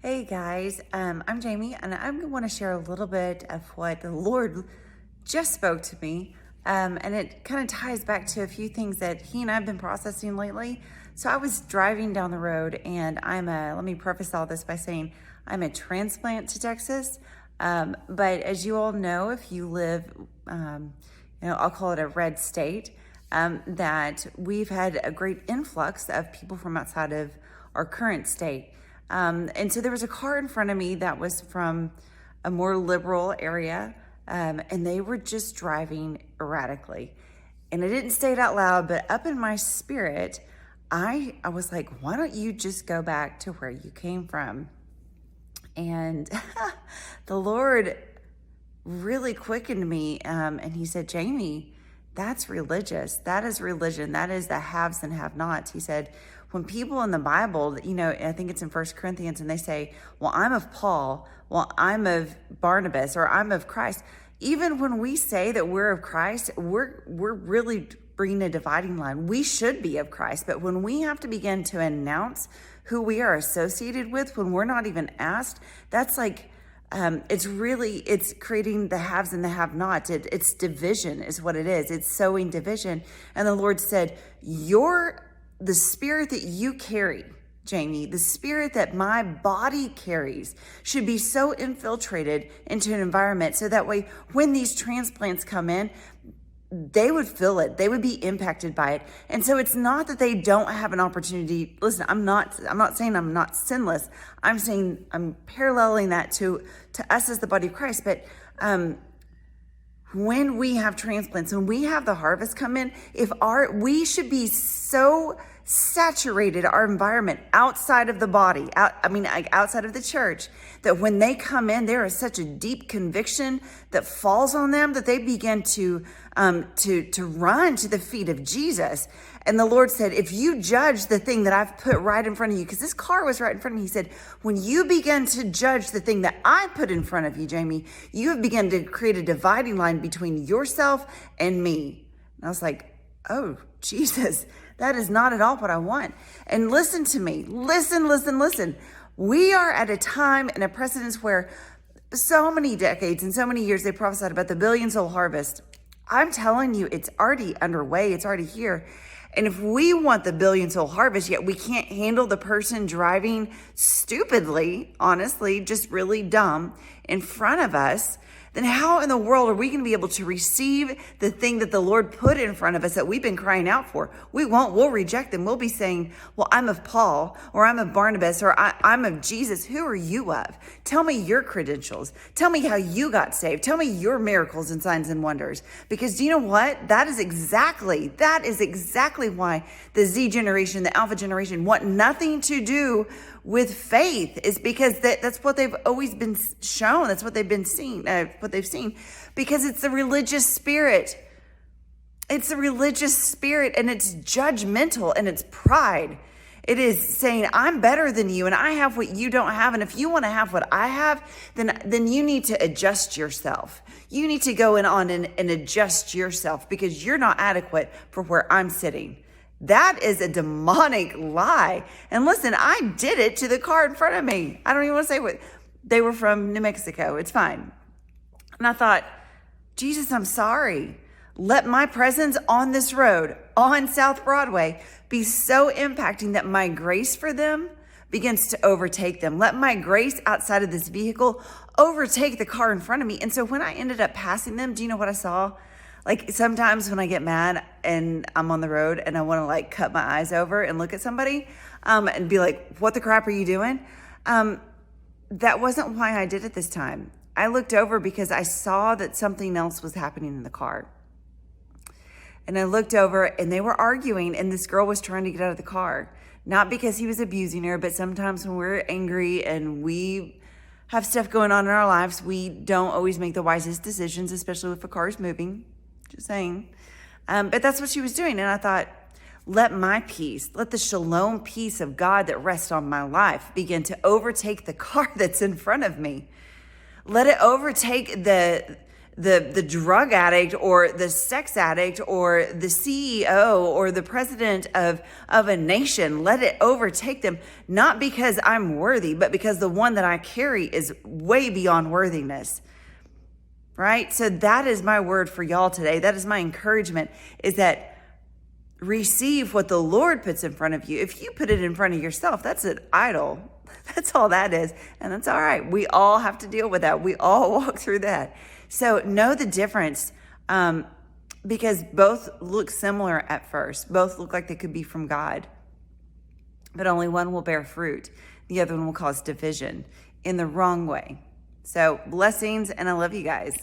Hey guys, I'm Jamie, and I want to share a little bit of what the Lord just spoke to me. And it kind of ties back to a few things that He and I have been processing lately. So I was driving down the road, and let me preface all this by saying I'm a transplant to Texas. But as you all know, if you live, I'll call it a red state, that we've had a great influx of people from outside of our current state. And so there was a car in front of me that was from a more liberal area, and they were just driving erratically. And I didn't say it out loud, but up in my spirit, I was like, why don't you just go back to where you came from? And the Lord really quickened me, and He said, Jamie, that's religious. That is religion. That is the haves and have-nots. He said, when people in the Bible, I think it's in 1 Corinthians, and they say, well, I'm of Paul, well, I'm of Barnabas, or I'm of Christ. Even when we say that we're of Christ, we're really bringing a dividing line. We should be of Christ, but when we have to begin to announce who we are associated with, when we're not even asked, that's like, it's creating the haves and the have-nots. It's division is what it is. It's sowing division. And the Lord said, the spirit that you carry, Jamie, the spirit that my body carries should be so infiltrated into an environment so that way when these transplants come in, they would feel it. They would be impacted by it. And so it's not that they don't have an opportunity. Listen, I'm not saying I'm not sinless. I'm saying I'm paralleling that to us as the body of Christ. But when we have transplants, when we have the harvest come in, we should be so saturated our environment outside of the body, outside of the church, that when they come in, there is such a deep conviction that falls on them that they begin to run to the feet of Jesus. And the Lord said, if you judge the thing that I've put right in front of you, because this car was right in front of me, He said, when you begin to judge the thing that I put in front of you, Jamie, you have begun to create a dividing line between yourself and me. And I was like, oh, Jesus, that is not at all what I want. And listen to me. Listen. We are at a time and a precedence where so many decades and so many years they prophesied about the billion-soul harvest. I'm telling you, it's already underway. It's already here. And if we want the billion-soul harvest, yet we can't handle the person driving stupidly, honestly, just really dumb in front of us, then how in the world are we going to be able to receive the thing that the Lord put in front of us that we've been crying out for? We won't. We'll reject them. We'll be saying, well, I'm of Paul, or I'm of Barnabas, or I'm of Jesus. Who are you of? Tell me your credentials. Tell me how you got saved. Tell me your miracles and signs and wonders. Because do you know what? That is exactly why the Z generation, the Alpha generation want nothing to do with faith, is because that's what they've always been shown. That's what they've been seen, because it's the religious spirit. It's the religious spirit, and it's judgmental, and it's pride. It is saying, I'm better than you, and I have what you don't have. And if you want to have what I have, then you need to adjust yourself. You need to go on and adjust yourself, because you're not adequate for where I'm sitting. That is a demonic lie. And listen, I did it to the car in front of me. I don't even want to say what. They were from New Mexico. It's fine. And I thought, Jesus, I'm sorry. Let my presence on this road, on South Broadway, be so impacting that my grace for them begins to overtake them. Let my grace outside of this vehicle overtake the car in front of me. And so when I ended up passing them, do you know what I saw? Like sometimes when I get mad and I'm on the road and I want to like cut my eyes over and look at somebody and be like, what the crap are you doing? That wasn't why I did it this time. I looked over because I saw that something else was happening in the car. And I looked over and they were arguing, and this girl was trying to get out of the car. Not because he was abusing her, but sometimes when we're angry and we have stuff going on in our lives, we don't always make the wisest decisions, especially if a car is moving. Just saying. But that's what she was doing. And I thought, let my peace, let the shalom peace of God that rests on my life begin to overtake the car that's in front of me. Let it overtake the drug addict or the sex addict or the CEO or the president of a nation. Let it overtake them, not because I'm worthy, but because the one that I carry is way beyond worthiness. Right? So that is my word for y'all today. That is my encouragement, is that receive what the Lord puts in front of you. If you put it in front of yourself, that's an idol. That's all that is. And that's all right. We all have to deal with that. We all walk through that. So know the difference, because both look similar at first. Both look like they could be from God, but only one will bear fruit. The other one will cause division in the wrong way. So blessings, and I love you guys.